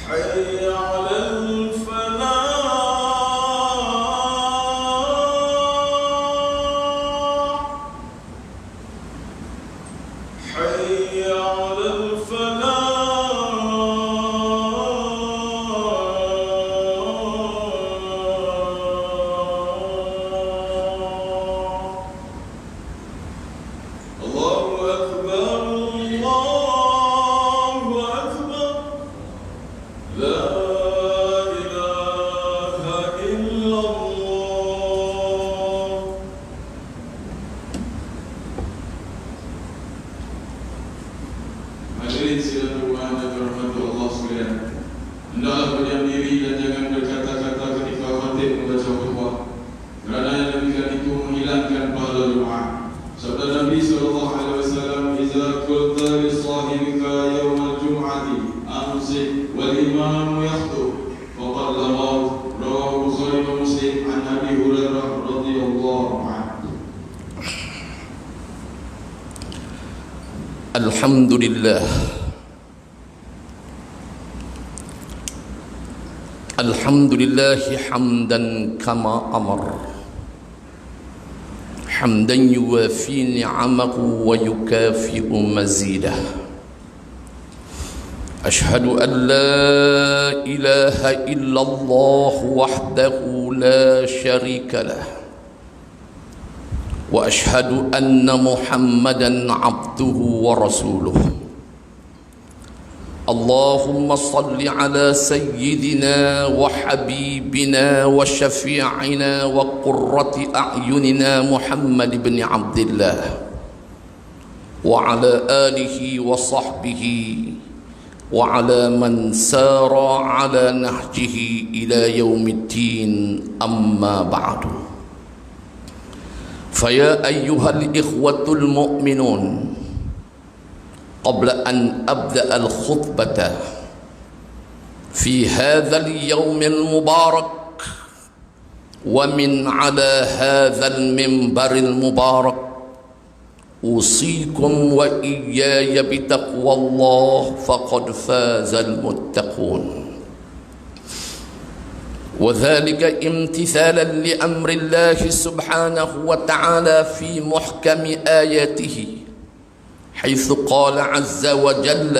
حي على الفلاح حي على الفلاح الله أكبر الله أكبر لا إله إلا الله. Hadirin sidang Tuhan dan dirahmati Allah sekalian, hendaklah berdiam diri dan jangan berkata-kata ketika khatib membaca khutbah, kerana yang demikian itu menghilangkan pahala Jumaat. Sabda Nabi SAW, "Iza qulta li sahibika yawmal jum'ati amsik wal imam yakhutub faqad laghaw." Rawahu Bukhari wa Muslim an Abi Hurairah radhiyallahu anhu. Alhamdulillah. Alhamdulillahi hamdan kama amar, hamdan yuwafi ni'amahu wa yukafi'u mazidah. Ashhadu an la ilaha illallah wahdahu la sharika lah, wa ashhadu anna Muhammadan abduhu wa rasuluh. Allahumma salli ala sayyidina wa habibina wa syafi'ina wa qurrati a'yunina Muhammad ibn Abdillah wa ala alihi wa sahbihi wa ala man sara ala nahjihi ila yaumiddin, amma ba'du. Faya ayyuhal ikhwatul mu'minun, qabla an abda'a al-khutbata fi hadzal yawmil mubarak wa min ala hadzal mimbaril mubarak, usikum wa iyaya bitaqwallah faqad fazal muttaqun. وذلك امتثالا لأمر الله سبحانه وتعالى في محكم آياته، حيث قال عز وجل: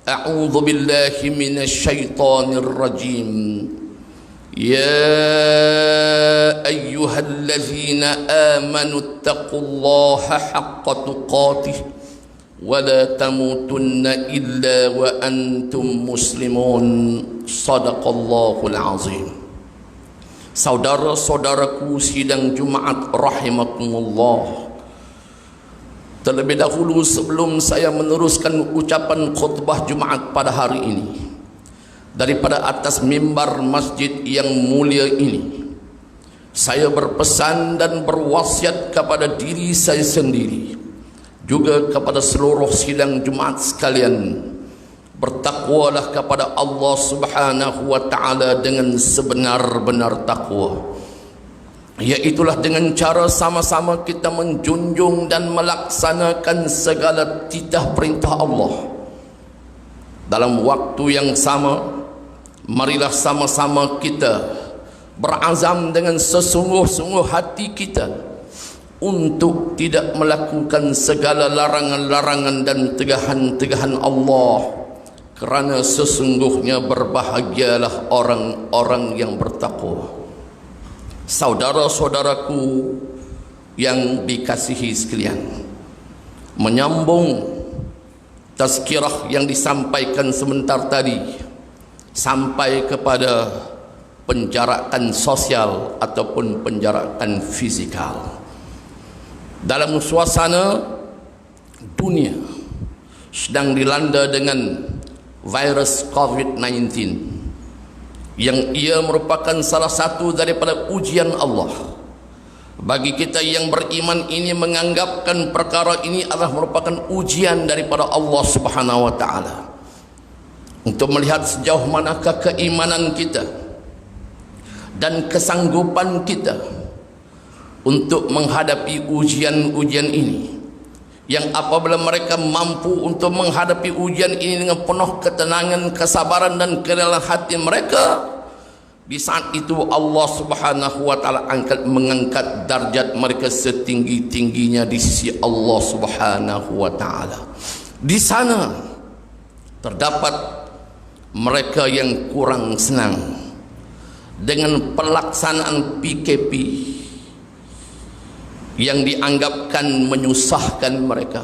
أعوذ بالله من الشيطان الرجيم، يا أيها الذين آمنوا اتقوا الله حق تقاته ولا تموتن إلا وأنتم مسلمون. Sadaqallahul azim. Saudara-saudaraku sidang Jumaat rahimakumullah, terlebih dahulu sebelum saya meneruskan ucapan khutbah Jumaat pada hari ini daripada atas mimbar masjid yang mulia ini, saya berpesan dan berwasiat kepada diri saya sendiri, juga kepada seluruh sidang Jumaat sekalian, bertakwalah kepada Allah Subhanahu wa ta'ala dengan sebenar-benar takwa, iaitulah dengan cara sama-sama kita menjunjung dan melaksanakan segala titah perintah Allah. Dalam waktu yang sama, marilah sama-sama kita berazam dengan sesungguh-sungguh hati kita untuk tidak melakukan segala larangan-larangan dan tegahan-tegahan Allah, kerana sesungguhnya berbahagialah orang-orang yang bertakwa. Saudara-saudaraku yang dikasihi sekalian, menyambung tazkirah yang disampaikan sebentar tadi sampai kepada penjarakan sosial ataupun penjarakan fizikal. Dalam suasana dunia sedang dilanda dengan virus COVID-19 yang ia merupakan salah satu daripada ujian Allah. Bagi kita yang beriman ini menganggapkan perkara ini adalah merupakan ujian daripada Allah Subhanahu wa ta'ala, untuk melihat sejauh manakah keimanan kita dan kesanggupan kita untuk menghadapi ujian-ujian ini yang apabila mereka mampu untuk menghadapi ujian ini dengan penuh ketenangan, kesabaran dan kerelaan hati mereka, di saat itu Allah Subhanahu wa taala mengangkat darjat mereka setinggi-tingginya di sisi Allah Subhanahu wa taala. Di sana terdapat mereka yang kurang senang dengan pelaksanaan PKP yang dianggapkan menyusahkan mereka,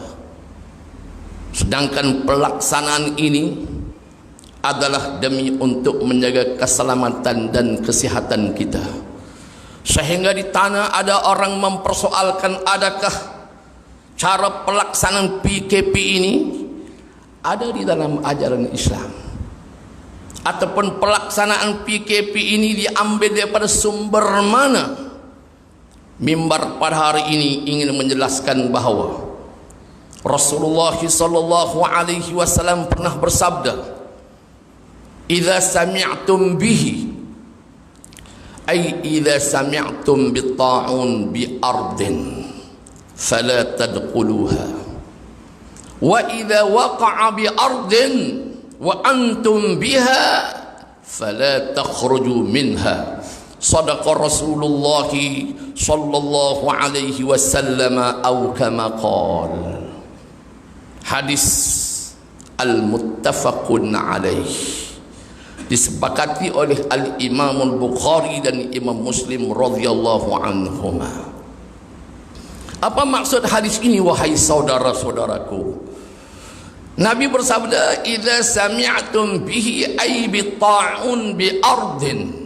sedangkan pelaksanaan ini adalah demi untuk menjaga keselamatan dan kesihatan kita. Sehingga di tanah ada orang mempersoalkan, adakah cara pelaksanaan PKP ini ada di dalam ajaran Islam, ataupun pelaksanaan PKP ini diambil daripada sumber mana? Mimbar pada hari ini ingin menjelaskan bahawa Rasulullah sallallahu alaihi wasallam pernah bersabda, "Idza sami'tum bihi ay idza sami'tum bit-ta'un bi ardin fala tadkhuluha wa idza waqa'a bi ardin wa antum biha fala takhruju minha." Sadaqa Rasulullah sallallahu alaihi wasallam atau kama qala. Hadis al-muttafaqun alaih, disepakati oleh al-Imam al-Bukhari dan Imam Muslim radhiyallahu anhuma. Apa maksud hadis ini wahai saudara-saudaraku? Nabi bersabda, "Idza sami'tum bihi ay bi ta'un bi ardin."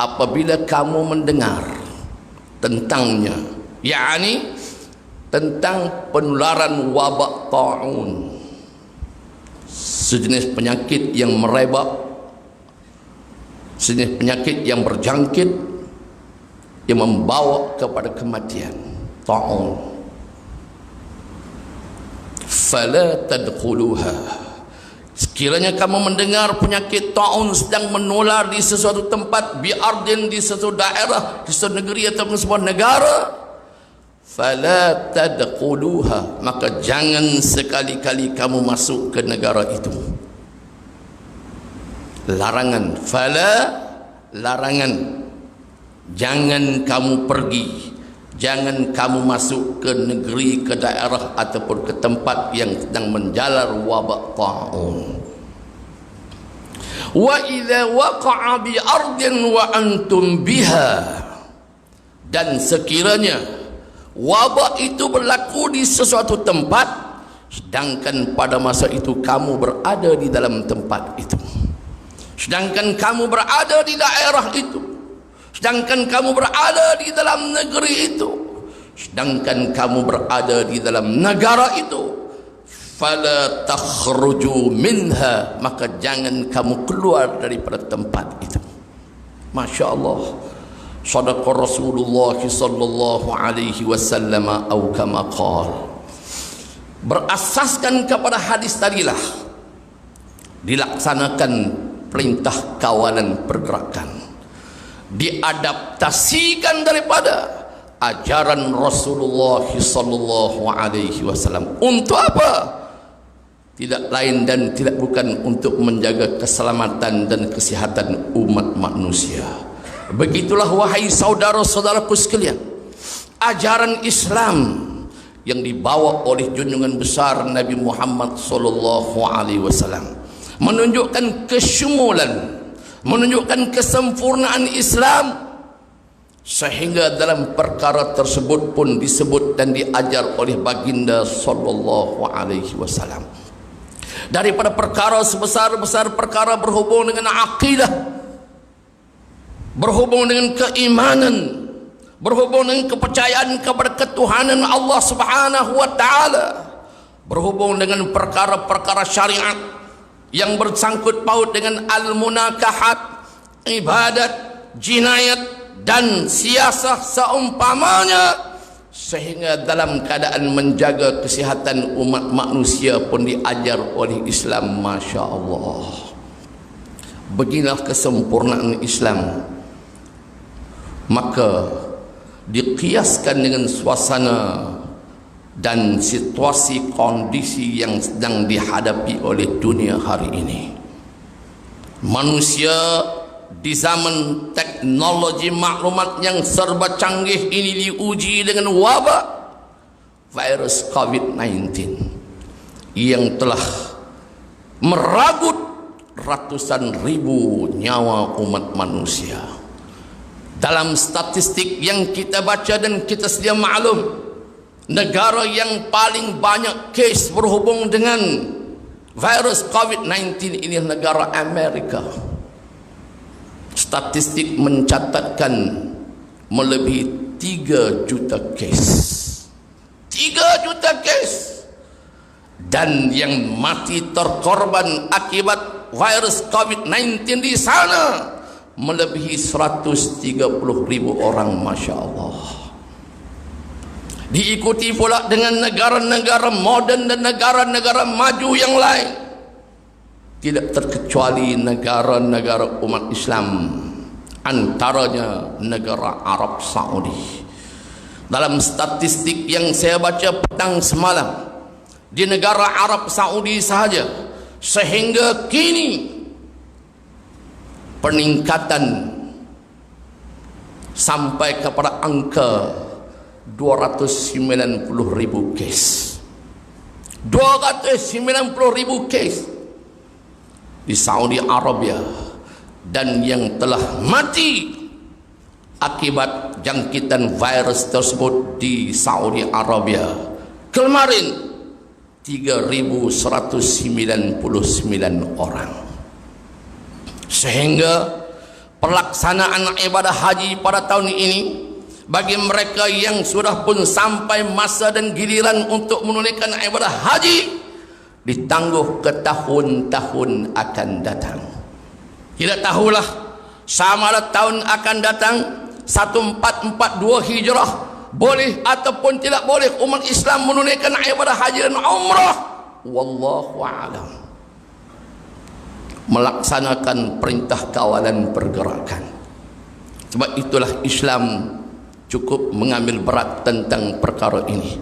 Apabila kamu mendengar tentangnya, yakni tentang penularan wabak ta'un, sejenis penyakit yang merebak, sejenis penyakit yang berjangkit yang membawa kepada kematian, ta'un, fala tadkhuluha. Sekiranya kamu mendengar penyakit ta'un sedang menular di sesuatu tempat, biardin, di sesuatu daerah, di sesuatu negeri atau sebuah negara, fala tadkhuluha, maka jangan sekali-kali kamu masuk ke negara itu. Larangan, fala, larangan, jangan kamu pergi, jangan kamu masuk ke negeri, ke daerah ataupun ke tempat yang sedang menjalar wabak ta'un. Wa idza waqa'a bi ardin wa antum biha, dan sekiranya wabak itu berlaku di sesuatu tempat sedangkan pada masa itu kamu berada di dalam tempat itu, sedangkan kamu berada di daerah itu, sedangkan kamu berada di dalam negeri itu, sedangkan kamu berada di dalam negara itu, fala takhruju minha, maka jangan kamu keluar daripada tempat itu. Masya Allah. Sadaqa Rasulullah sallallahu alaihi wasallam atau kama qala. Berasaskan kepada hadis tadilah dilaksanakan perintah kawalan pergerakan, diadaptasikan daripada ajaran Rasulullah sallallahu alaihi wasallam. Untuk apa? Tidak lain dan tidak bukan untuk menjaga keselamatan dan kesihatan umat manusia. Begitulah wahai saudara-saudaraku sekalian, ajaran Islam yang dibawa oleh junjungan besar Nabi Muhammad sallallahu alaihi wasallam menunjukkan kesyumulan, menunjukkan kesempurnaan Islam, sehingga dalam perkara tersebut pun disebut dan diajar oleh baginda sallallahu alaihi wasallam. Daripada perkara sebesar-besar perkara berhubung dengan akidah, berhubung dengan keimanan, berhubung dengan kepercayaan kepada ketuhanan Allah Subhanahu wa taala, berhubung dengan perkara-perkara syariat yang bersangkut paut dengan al-munakahat, ibadat, jinayat dan siasah seumpamanya, sehingga dalam keadaan menjaga kesihatan umat manusia pun diajar oleh Islam. Masya Allah. Beginilah kesempurnaan Islam. Maka dikiaskan dengan suasana dan situasi kondisi yang sedang dihadapi oleh dunia hari ini. Manusia di zaman teknologi maklumat yang serba canggih ini diuji dengan wabak virus COVID-19 yang telah merabut ratusan ribu nyawa umat manusia. Dalam statistik yang kita baca dan kita sedia maklum, negara yang paling banyak kes berhubung dengan virus COVID-19 ini negara Amerika. Statistik mencatatkan melebihi 3 juta kes. 3 juta kes. Dan yang mati terkorban akibat virus COVID-19 di sana melebihi 130.000 orang, Masya Allah. Diikuti pula dengan negara-negara moden dan negara-negara maju yang lain, tidak terkecuali negara-negara umat Islam, antaranya negara Arab Saudi. Dalam statistik yang saya baca petang semalam, di negara Arab Saudi sahaja sehingga kini peningkatan sampai kepada angka 290.000 kes. 290.000 kes di Saudi Arabia, dan yang telah mati akibat jangkitan virus tersebut di Saudi Arabia kemarin 3.199 orang. Sehingga pelaksanaan ibadah haji pada tahun ini bagi mereka yang sudah pun sampai masa dan giliran untuk menunaikan ibadah haji ditangguh ke tahun-tahun akan datang. Tidak tahulah sama ada tahun akan datang 1442 Hijrah boleh ataupun tidak boleh umat Islam menunaikan ibadah haji dan umrah. Wallahu a'lam. Melaksanakan perintah kawalan pergerakan. Sebab itulah Islam cukup mengambil berat tentang perkara ini.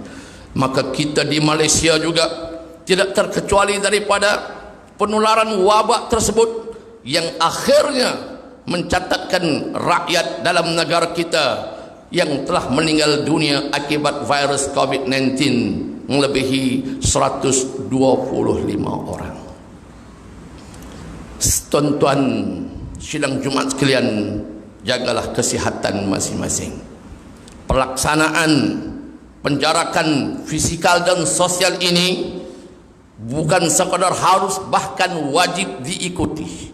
Maka kita di Malaysia juga tidak terkecuali daripada penularan wabak tersebut yang akhirnya mencatatkan rakyat dalam negara kita yang telah meninggal dunia akibat virus COVID-19 melebihi 125 orang. Tuan-tuan sidang Jumat sekalian, jagalah kesihatan masing-masing. Pelaksanaan penjarakan fisikal dan sosial ini bukan sekadar harus, bahkan wajib diikuti.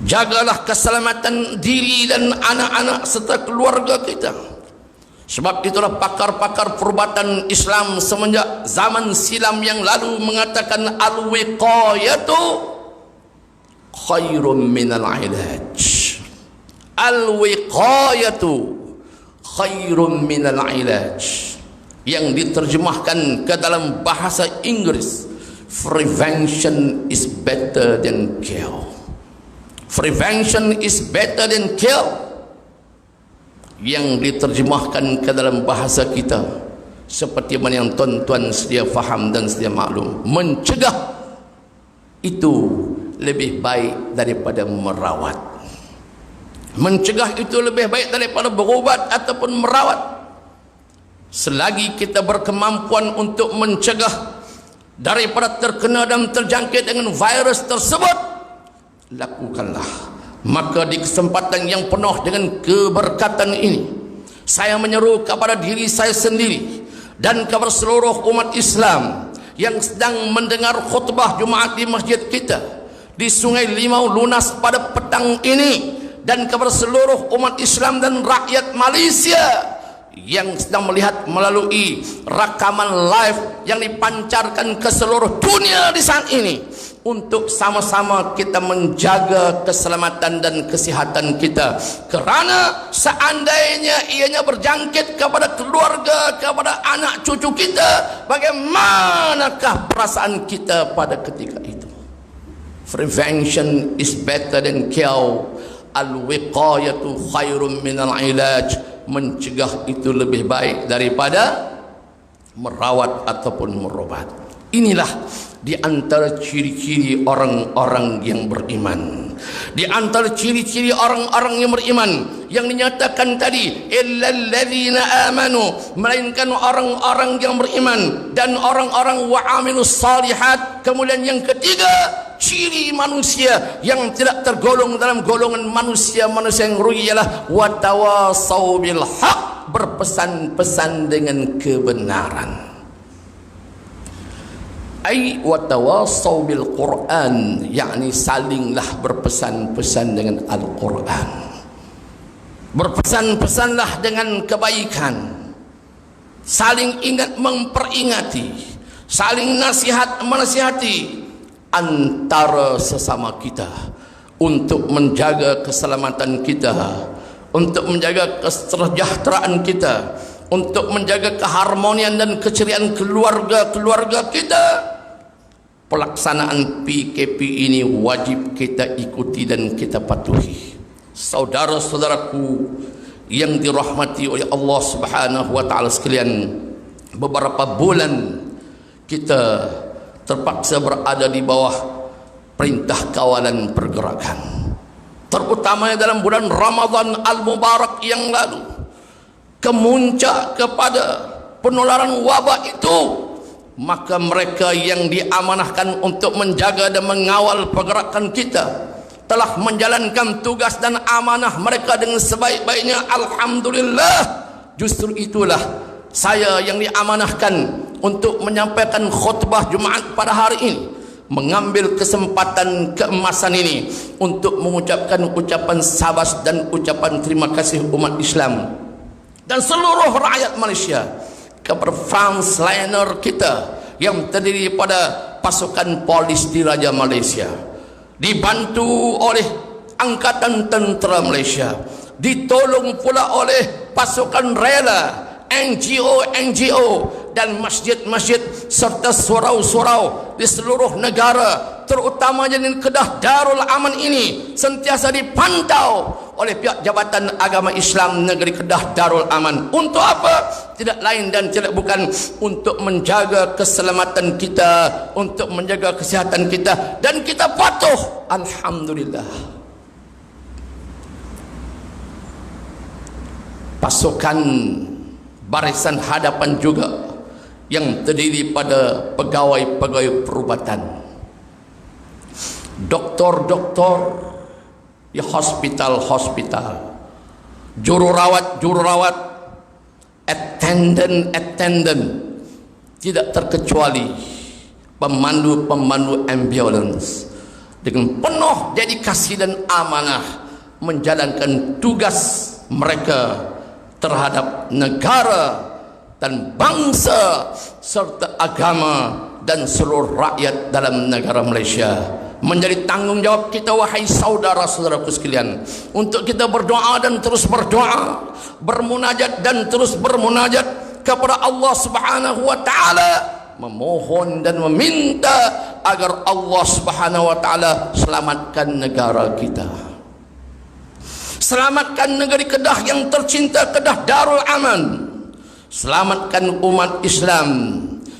Jagalah keselamatan diri dan anak-anak serta keluarga kita. Sebab itulah pakar-pakar perubatan Islam semenjak zaman silam yang lalu mengatakan al-wiqayatu khairum minal ilaj. Al-wiqayatu khairum minal ilaj, yang diterjemahkan ke dalam bahasa Inggris, prevention is better than cure. Prevention is better than cure, yang diterjemahkan ke dalam bahasa kita seperti mana yang tuan-tuan sedia faham dan sedia maklum, mencegah itu lebih baik daripada merawat. Mencegah itu lebih baik daripada berubat ataupun merawat. Selagi kita berkemampuan untuk mencegah daripada terkena dan terjangkit dengan virus tersebut, lakukanlah. Maka di kesempatan yang penuh dengan keberkatan ini, saya menyeru kepada diri saya sendiri dan kepada seluruh umat Islam yang sedang mendengar khutbah Jumaat di masjid kita di Sungai Limau Lunas pada petang ini, dan kepada seluruh umat Islam dan rakyat Malaysia yang sedang melihat melalui rakaman live yang dipancarkan ke seluruh dunia di saat ini, untuk sama-sama kita menjaga keselamatan dan kesihatan kita. Kerana seandainya ianya berjangkit kepada keluarga, kepada anak cucu kita, bagaimanakah perasaan kita pada ketika itu? Prevention is better than cure. Al-wiqayatu khairum minal ilaj. Mencegah itu lebih baik daripada merawat ataupun merobat. Inilah di antara ciri-ciri orang-orang yang beriman. Di antara ciri-ciri orang-orang yang beriman yang dinyatakan tadi, illal ladzina amanu, melainkan orang-orang yang beriman dan orang-orang wa amilus salihat. Kemudian yang ketiga, ciri manusia yang tidak tergolong dalam golongan manusia-manusia yang rugi ialah watawasau bil haq, berpesan-pesan dengan kebenaran. Ai watawasau bil Quran, yakni salinglah berpesan-pesan dengan Al-Quran. Berpesan-pesanlah dengan kebaikan, saling ingat memperingati, saling nasihat menasihati antara sesama kita untuk menjaga keselamatan kita, untuk menjaga kesejahteraan kita, untuk menjaga keharmonian dan keceriaan keluarga-keluarga kita. Pelaksanaan PKP ini wajib kita ikuti dan kita patuhi. Saudara-saudaraku yang dirahmati oleh Allah Subhanahu wa taala sekalian, beberapa bulan kita terpaksa berada di bawah perintah kawalan pergerakan, terutamanya dalam bulan Ramadan Al-Mubarak yang lalu. Kemuncak kepada penularan wabak itu, maka mereka yang diamanahkan untuk menjaga dan mengawal pergerakan kita telah menjalankan tugas dan amanah mereka dengan sebaik-baiknya. Alhamdulillah. Justru itulah saya yang diamanahkan untuk menyampaikan khutbah Jumaat pada hari ini, mengambil kesempatan keemasan ini untuk mengucapkan ucapan sabas dan ucapan terima kasih umat Islam dan seluruh rakyat Malaysia kepada frontliner kita yang terdiri pada pasukan polis Diraja Malaysia, dibantu oleh Angkatan Tentera Malaysia, ditolong pula oleh pasukan rela, NGO dan masjid-masjid serta surau-surau di seluruh negara, terutamanya di Kedah Darul Aman ini sentiasa dipantau oleh pihak Jabatan Agama Islam Negeri Kedah Darul Aman. Untuk apa? Tidak lain dan tidak bukan untuk menjaga keselamatan kita, untuk menjaga kesihatan kita, dan kita patuh. Alhamdulillah. Pasukan barisan hadapan juga yang terdiri pada pegawai-pegawai perubatan, doktor-doktor di hospital-hospital, jururawat, attendant, tidak terkecuali pemandu ambulans, dengan penuh dedikasi dan amanah menjalankan tugas mereka terhadap negara dan bangsa serta agama dan seluruh rakyat dalam negara Malaysia. Menjadi tanggungjawab kita, wahai saudara-saudaraku sekalian, untuk kita berdoa dan terus berdoa, bermunajat dan terus bermunajat kepada Allah Subhanahu wa taala, memohon dan meminta agar Allah Subhanahu wa taala selamatkan negara kita, selamatkan negeri Kedah yang tercinta, Kedah Darul Aman, selamatkan umat Islam,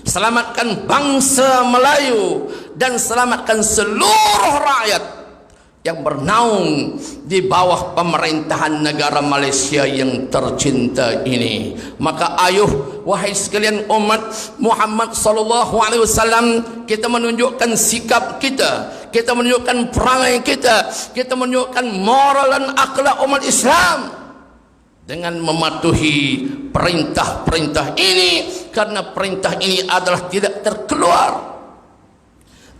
selamatkan bangsa Melayu, dan selamatkan seluruh rakyat yang bernaung di bawah pemerintahan negara Malaysia yang tercinta ini. Maka ayuh wahai sekalian umat Muhammad sallallahu alaihi wasallam, kita menunjukkan sikap kita, kita menunjukkan perangai kita menunjukkan moral dan akhlak umat Islam dengan mematuhi perintah-perintah ini, karena perintah ini adalah tidak terkeluar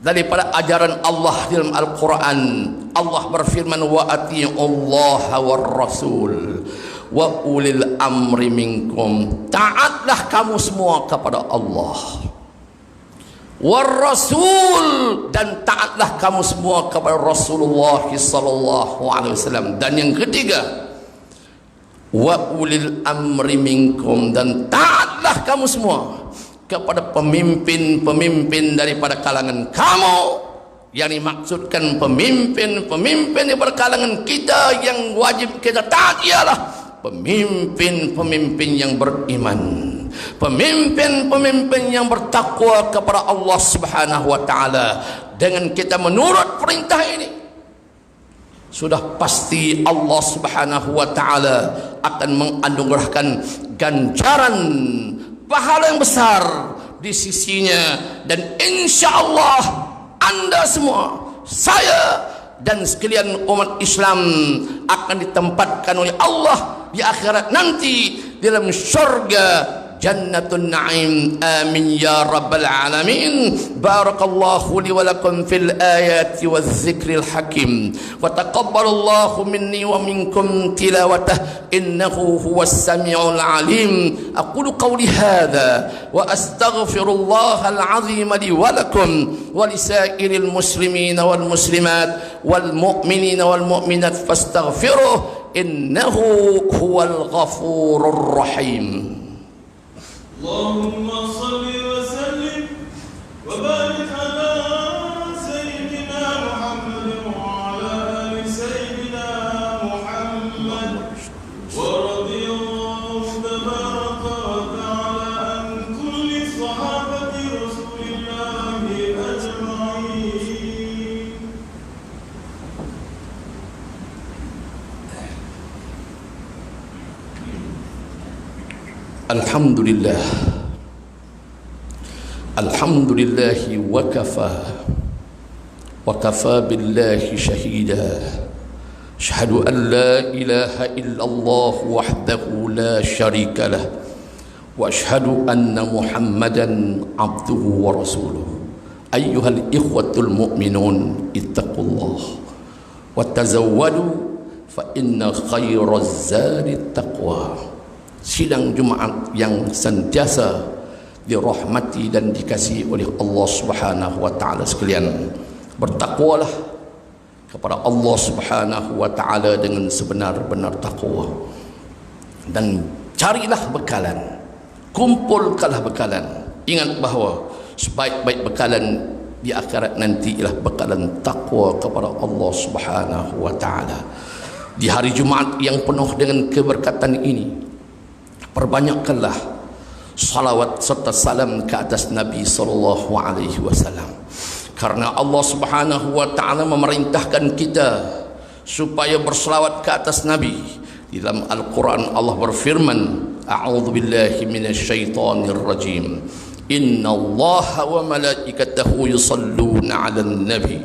daripada ajaran Allah dalam Al-Quran. Allah berfirman, wa ati'ullaha war rasul wa ulil amri minkum, taatlah kamu semua kepada Allah, war rasul, dan taatlah kamu semua kepada Rasulullah sallallahu alaihi wasallam. Dan yang ketiga, wa ulil amri minkum, dan taatlah kamu semua kepada pemimpin-pemimpin daripada kalangan kamu. Yang dimaksudkan pemimpin daripada kalangan kita yang wajib kita taat ialah pemimpin-pemimpin yang beriman, pemimpin-pemimpin yang bertakwa kepada Allah Subhanahu wa taala. Dengan kita menurut perintah ini, sudah pasti Allah Subhanahu wa taala akan menganugerahkan ganjaran pahala yang besar di sisinya, dan insya-Allah anda semua, saya dan sekalian umat Islam akan ditempatkan oleh Allah di akhirat nanti dalam syurga Jannatun Na'im. Amin ya rabbal alamin. Barakallahu li wa lakum fil ayati waz zikril hakim, wa taqabbalallahu minni wa minkum tilawatah innahu huwas samiul alim. Aqulu qawli hadha wa astaghfirullahal azim li wa lakum wa lisairil muslimin wal muslimat wal mu'minin wal mu'minat fastaghfiruh innahu huwal ghafurur rahim. اللهم صل وسلم وبارك على سيدنا محمد وعلى آل سيدنا محمد ورضي الله تبارك وتعالى عن كل صحابة رسول الله أجمعين. Alhamdulillah, alhamdulillahi wa kafa billahi shahida. Asyhadu an la ilaha illallah wahdahu la syarika lah, wa asyhadu anna Muhammadan abduhu wa rasuluh. Ayyuhal ikhwatul mu'minun ittaqullah wa tazawwadu fa inna khairaz zadi taqwa. Sidang Jumaat yang sentiasa dirahmati dan dikasihi oleh Allah Subhanahu wa taala sekalian, bertakwalah kepada Allah Subhanahu wa taala dengan sebenar-benar takwa, dan carilah bekalan, kumpulkanlah bekalan. Ingat bahawa sebaik-baik bekalan di akhirat nanti ialah bekalan takwa kepada Allah Subhanahu wa taala. Di hari Jumaat yang penuh dengan keberkatan ini, perbanyakkanlah salawat serta salam ke atas Nabi sallallahu alaihi wasallam, karena Allah Subhanahu wa taala memerintahkan kita supaya berselawat ke atas Nabi. Di dalam Al-Quran Allah berfirman, a'udzu billahi minasyaitonir rajim, innallaha wa malaikatahu yusalluna 'alan nabi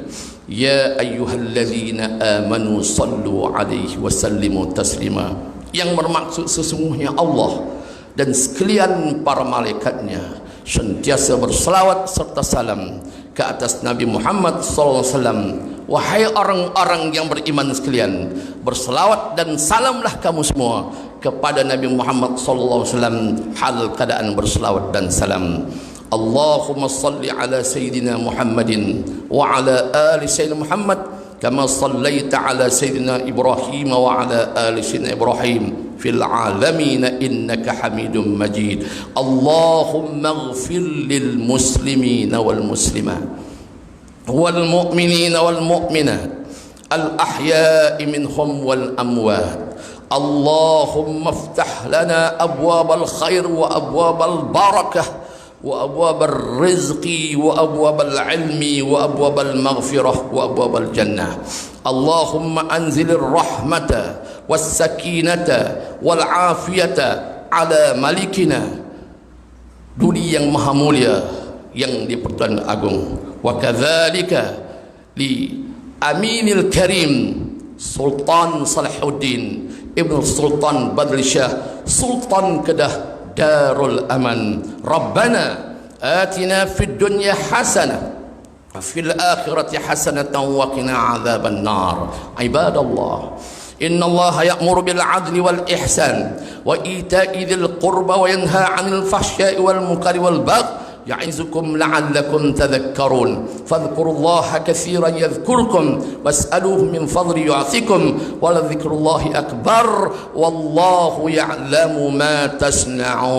ya ayyuhalladzina amanu sallu 'alaihi wa sallimu taslima. Yang bermaksud sesungguhnya Allah dan sekalian para malaikatnya sentiasa berselawat serta salam ke atas Nabi Muhammad sallallahu alaihi wasallam. Wahai orang-orang yang beriman sekalian, berselawat dan salamlah kamu semua kepada Nabi Muhammad sallallahu alaihi wasallam hal keadaan berselawat dan salam. Allahumma salli ala sayyidina Muhammadin wa ala ali sayyidina Muhammad kama sallaita ala sayyidina Ibrahim wa ala ali sayyidina Ibrahim fil alamin innaka Hamidum Majid. Allahumma ighfir lil muslimin wal muslimat wal mu'minin wal mu'minat al ahya'i minhum wal amwat. Allahumma iftah lana abwabal khair wa abwabal barakah وأبواب الرزق وأبواب العلم وأبواب المغفرة وأبواب الجنة. اللهم أنزل الرحمة والسكينة والعافية على ملكنا Duli yang maha mulia yang di-Pertuan Agung. Wa kadzalika li Aminil Karim Sultan Salahuddin Ibn Sultan Badri Shah Sultan Kedah Darul Aman. Rabbana atina fid dunya hasanah wa fil akhirati hasanatan wa qina adzaban nar. Ibadallah, inna Allaha ya'muru bil 'adli wal ihsan wa ita'i dzil qurba wa yanha 'anil fahsya'i wal munkari wal baghi ya'izukum la'allakum tadhakkarun. Fadhkurullaha katsiran yadhkurkum was'aluhu min fadli yu'tikum wa la dzikrullahi akbar wallahu ya'lamu ma tasna'un.